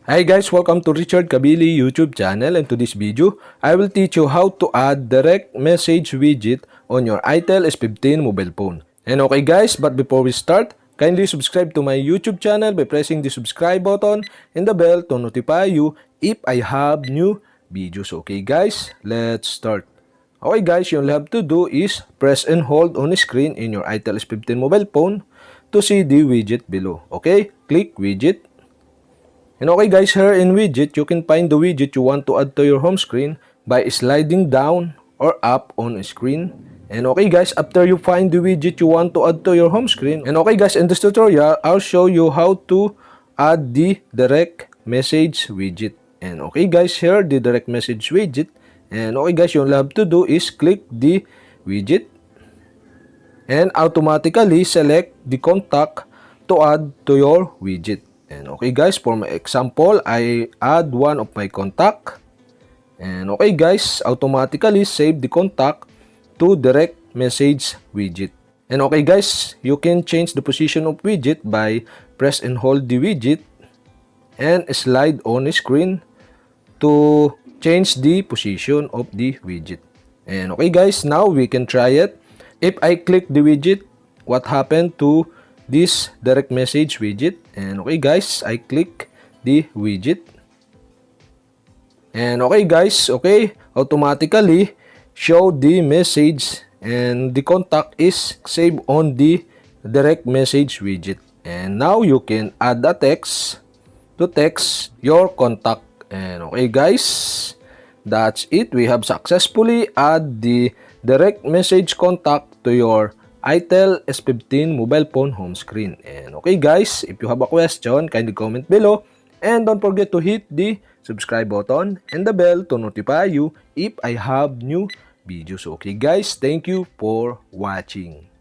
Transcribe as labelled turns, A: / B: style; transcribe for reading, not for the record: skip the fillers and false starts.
A: Hi guys, welcome to Richard Cabile YouTube channel, and to this video, I will teach you how to add direct message widget on your itel S15 mobile phone. And okay guys, but before we start, kindly subscribe to my YouTube channel by pressing the subscribe button and the bell to notify you if I have new videos. Okay guys, let's start. Okay guys, you'll have to do is press and hold on the screen in your itel S15 mobile phone to see the widget below. Okay, click widget. And okay guys, here in widget, you can find the widget you want to add to your home screen by sliding down or up on screen. And okay guys, after you find the widget you want to add to your home screen, and okay guys, in this tutorial, I'll show you how to add the direct message widget. And okay guys, here the direct message widget. And okay guys, you'll have to do is click the widget and automatically select the contact to add to your widget. And okay guys, for my example, I add one of my contact. And okay guys, automatically save the contact to direct message widget. And okay guys, you can change the position of widget by press and hold the widget and slide on the screen to change the position of the widget. And okay guys, now we can try it. If I click the widget, what happened to this direct message widget? And okay guys, I click the widget. And okay guys, okay, automatically show the message and the contact is saved on the direct message widget. And now you can add a text to text your contact. And okay guys, that's it. We have successfully add the direct message contact to your itel S15 mobile phone home screen. And okay guys, if you have a question, kindly comment below. And don't forget to hit the subscribe button and the bell to notify you if I have new videos. Okay guys, thank you for watching.